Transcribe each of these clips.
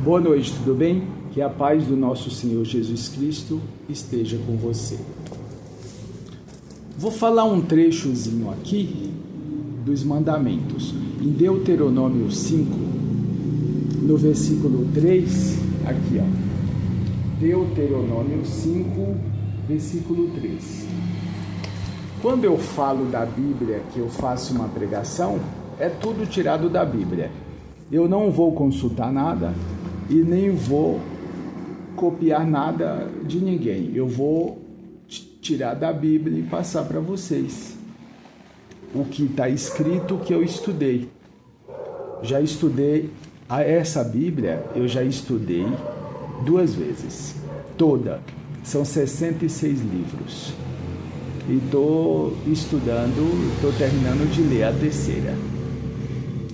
Boa noite, tudo bem? Que a paz do nosso Senhor Jesus Cristo esteja com você. Vou falar um trechozinho aqui dos mandamentos. Em Deuteronômio 5, no versículo 3, aqui ó. Deuteronômio 5, versículo 3. Quando eu falo da Bíblia, que eu faço uma pregação, é tudo tirado da Bíblia. Eu não vou consultar nada e nem vou copiar nada de ninguém. Eu vou tirar da Bíblia e passar para vocês o que está escrito, que eu estudei. Já estudei essa Bíblia, eu já estudei 2 vezes, toda. São 66 livros. E estou estudando, estou terminando de ler a 3ª.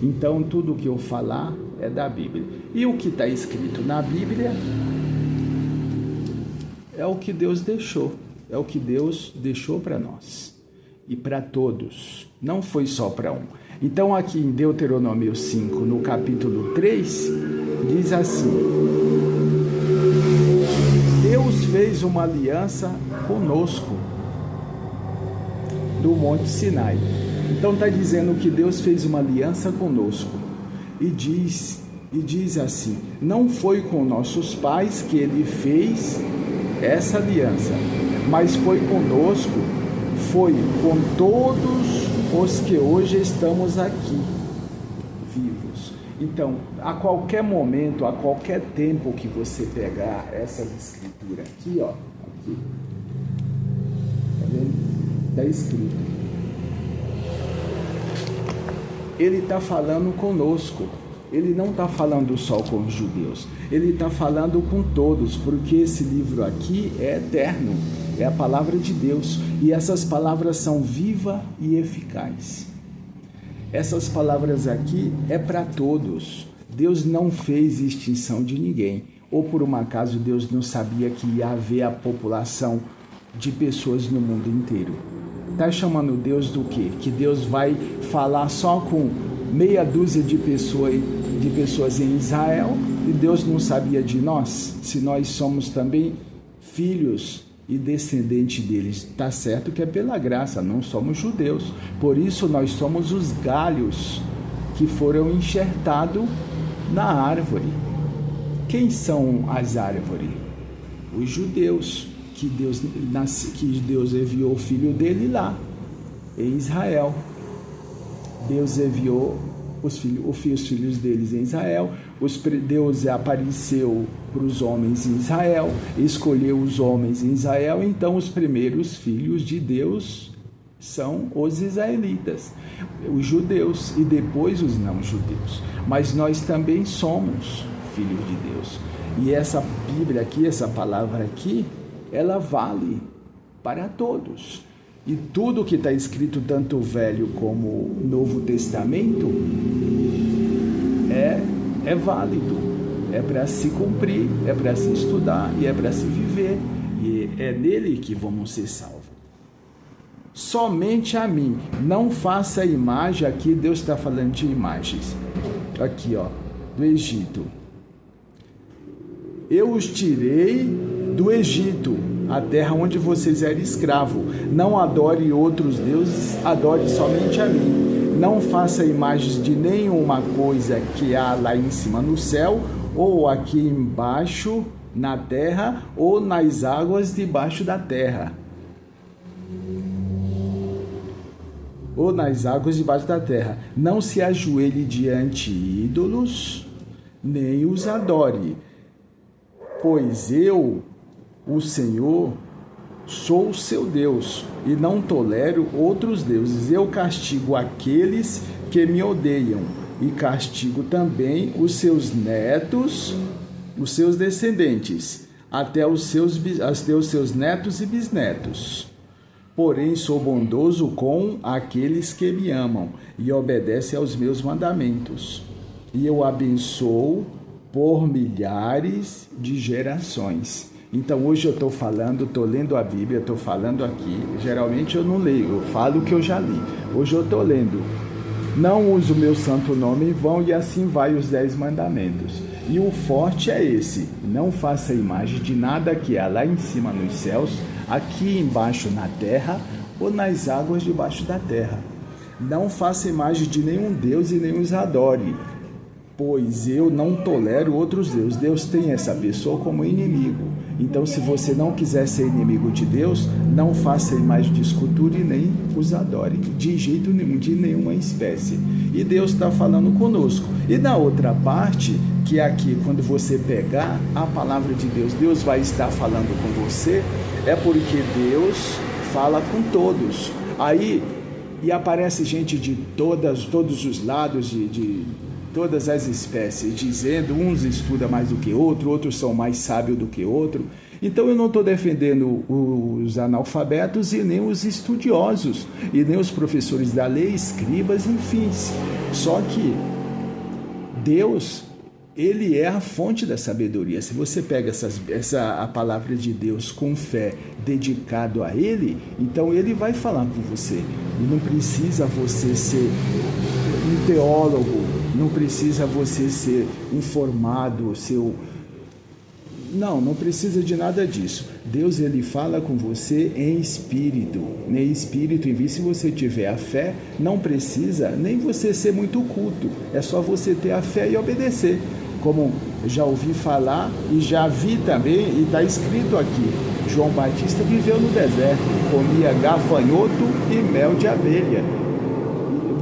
Então, tudo que eu falar é da Bíblia. E o que está escrito na Bíblia é o que Deus deixou. É o que Deus deixou para nós. E para todos. Não foi só para um. Então, aqui em Deuteronômio 5, no capítulo 3, diz assim: Deus fez uma aliança conosco do Monte Sinai. Então está dizendo que Deus fez uma aliança conosco e diz assim: não foi com nossos pais que ele fez essa aliança, mas foi conosco, foi com todos os que hoje estamos aqui vivos. Então, a qualquer momento, a qualquer tempo que você pegar essas escrituras aqui, ó, aqui, tá vendo? Está escrito. Ele está falando conosco. Ele não está falando só com os judeus. Ele está falando com todos, porque esse livro aqui é eterno. É a palavra de Deus. E essas palavras são vivas e eficazes. Essas palavras aqui é para todos. Deus não fez extinção de ninguém. Ou por um acaso Deus não sabia que ia haver a população de pessoas no mundo inteiro. Está chamando Deus do quê? Que Deus vai falar só com meia dúzia de pessoas em Israel e Deus não sabia de nós? Se nós somos também filhos e descendentes deles. Está certo que é pela graça, não somos judeus. Por isso nós somos os galhos que foram enxertados na árvore. Quem são as árvores? Os judeus. Que Deus enviou o filho dele lá, em Israel. Deus enviou os filhos deles em Israel. Deus apareceu para os homens em Israel, escolheu os homens em Israel. Então, os primeiros filhos de Deus são os israelitas, os judeus, e depois os não-judeus. Mas nós também somos filhos de Deus. E essa Bíblia aqui, essa palavra aqui, ela vale para todos. E tudo que está escrito, tanto o Velho como o Novo Testamento, é válido. É para se cumprir, é para se estudar e é para se viver. E é nele que vamos ser salvos. Somente a mim. Não faça imagem. Aqui Deus está falando de imagens. Aqui, ó, do Egito. Eu os tirei do Egito, a terra onde vocês eram escravos. Não adore outros deuses, adore somente a mim. Não faça imagens de nenhuma coisa que há lá em cima no céu, ou aqui embaixo na terra, ou nas águas debaixo da terra. Ou nas águas debaixo da terra. Não se ajoelhe diante de ídolos, nem os adore. Pois eu, o Senhor, sou o seu Deus e não tolero outros deuses. Eu castigo aqueles que me odeiam e castigo também os seus netos, os seus descendentes, até os seus netos e bisnetos. Porém, sou bondoso com aqueles que me amam e obedecem aos meus mandamentos. E eu abençoo por milhares de gerações. Então hoje eu estou falando, estou lendo a Bíblia, estou falando aqui. Geralmente eu não leio, eu falo o que eu já li. Hoje eu estou lendo não use o meu santo nome em vão, e assim vai os 10 mandamentos. E o forte é esse: não faça imagem de nada que há lá em cima nos céus, aqui embaixo na terra ou nas águas debaixo da terra. Não faça imagem de nenhum Deus e nem os adore, pois eu não tolero outros deuses. Deus tem essa pessoa como inimigo. Então, se você não quiser ser inimigo de Deus, não faça imagem de escultura e nem os adore, de jeito nenhum, de nenhuma espécie. E Deus está falando conosco. E na outra parte, que é aqui, quando você pegar a palavra de Deus, Deus vai estar falando com você, é porque Deus fala com todos. Aí, e aparece gente de todos os lados, de todas as espécies, dizendo, uns estudam mais do que outro, outros são mais sábios do que outro. Então eu não estou defendendo os analfabetos e nem os estudiosos, e nem os professores da lei, escribas, enfim. Só que Deus, Ele é a fonte da sabedoria. Se você pega a palavra de Deus com fé, dedicado a Ele, então Ele vai falar com você. E não precisa você ser um teólogo, não precisa você ser um formado, não precisa de nada disso. Deus, Ele fala com você em espírito, e se você tiver a fé, não precisa nem você ser muito culto, é só você ter a fé e obedecer. Como já ouvi falar e já vi também, e está escrito aqui, João Batista viveu no deserto, comia gafanhoto e mel de abelha.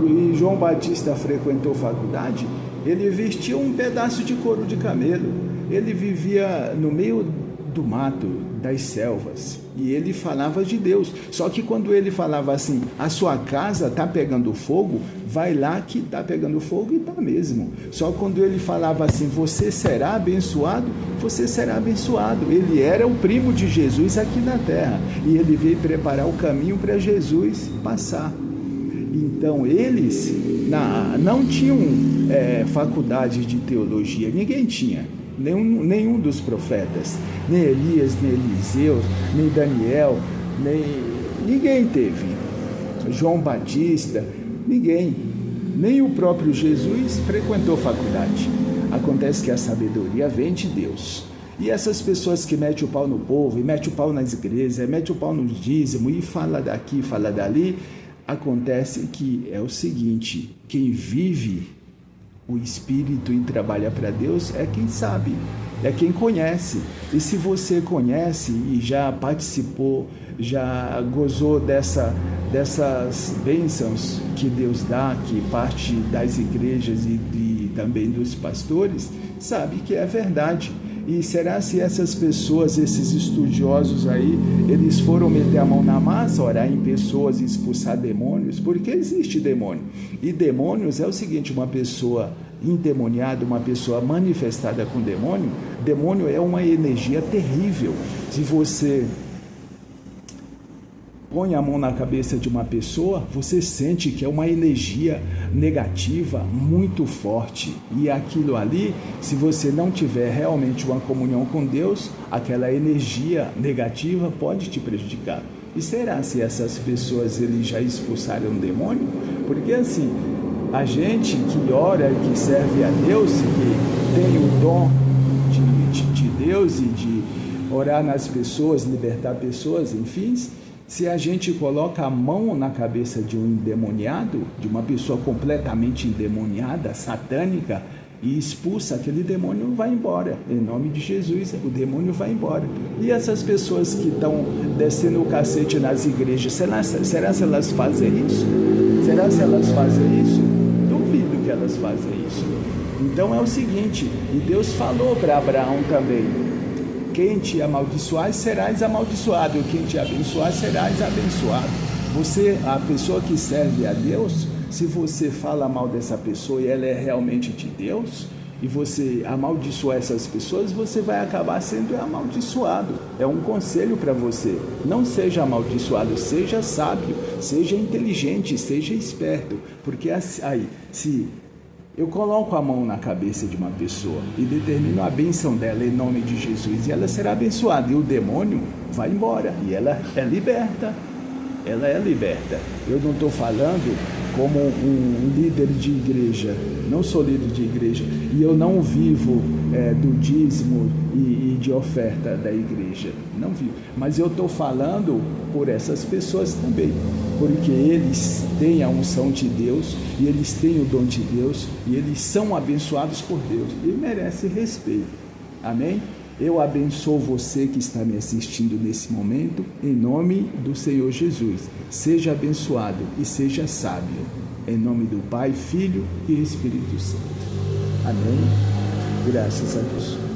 E João Batista frequentou faculdade, ele vestia um pedaço de couro de camelo, ele vivia no meio do mato, das selvas, e ele falava de Deus. Só que quando ele falava assim, a sua casa está pegando fogo, vai lá que está pegando fogo, e está mesmo. Só quando ele falava assim, você será abençoado, você será abençoado. Ele era o primo de Jesus aqui na terra, e ele veio preparar o caminho para Jesus passar. Então eles não tinham faculdade de teologia, ninguém tinha, nenhum dos profetas, nem Elias, nem Eliseu, nem Daniel, ninguém teve, João Batista, ninguém, nem o próprio Jesus frequentou faculdade. Acontece que a sabedoria vem de Deus. E essas pessoas que metem o pau no povo, e metem o pau nas igrejas, metem o pau no dízimo, e fala daqui, fala dali, acontece que é o seguinte, quem vive o Espírito e trabalha para Deus é quem sabe, é quem conhece. E se você conhece e já participou, já gozou dessas bênçãos que Deus dá, que parte das igrejas e também dos pastores, sabe que é verdade. E será se essas pessoas, esses estudiosos aí, eles foram meter a mão na massa, orar em pessoas e expulsar demônios? Porque existe demônio. E demônios é o seguinte, uma pessoa endemoniada, uma pessoa manifestada com demônio é uma energia terrível. Se você põe a mão na cabeça de uma pessoa, você sente que é uma energia negativa muito forte. E aquilo ali, se você não tiver realmente uma comunhão com Deus, aquela energia negativa pode te prejudicar. E será se essas pessoas eles já expulsaram o demônio? Porque assim, a gente que ora e que serve a Deus, que tem o dom de Deus e de orar nas pessoas, libertar pessoas, enfim, se a gente coloca a mão na cabeça de um endemoniado, de uma pessoa completamente endemoniada, satânica, e expulsa, aquele demônio vai embora. Em nome de Jesus, o demônio vai embora. E essas pessoas que estão descendo o cacete nas igrejas, será se elas fazem isso? Será se elas fazem isso? Duvido que elas fazem isso. Então é o seguinte, e Deus falou para Abraão também, quem te amaldiçoar, serás amaldiçoado. E quem te abençoar, serás abençoado. Você, a pessoa que serve a Deus, se você fala mal dessa pessoa e ela é realmente de Deus, e você amaldiçoar essas pessoas, você vai acabar sendo amaldiçoado. É um conselho para você. Não seja amaldiçoado, seja sábio, seja inteligente, seja esperto. Porque aí, se eu coloco a mão na cabeça de uma pessoa e determino a bênção dela em nome de Jesus, e ela será abençoada, e o demônio vai embora, e ela é liberta. Ela é liberta. Eu não estou falando como um líder de igreja. Não sou líder de igreja e eu não vivo do dízimo e de oferta da igreja. Não vivo. Mas eu estou falando por essas pessoas também, porque eles têm a unção de Deus e eles têm o dom de Deus e eles são abençoados por Deus e merecem respeito. Amém? Eu abençoo você que está me assistindo nesse momento, em nome do Senhor Jesus. Seja abençoado e seja sábio. Em nome do Pai, Filho e Espírito Santo. Amém? Graças a Deus.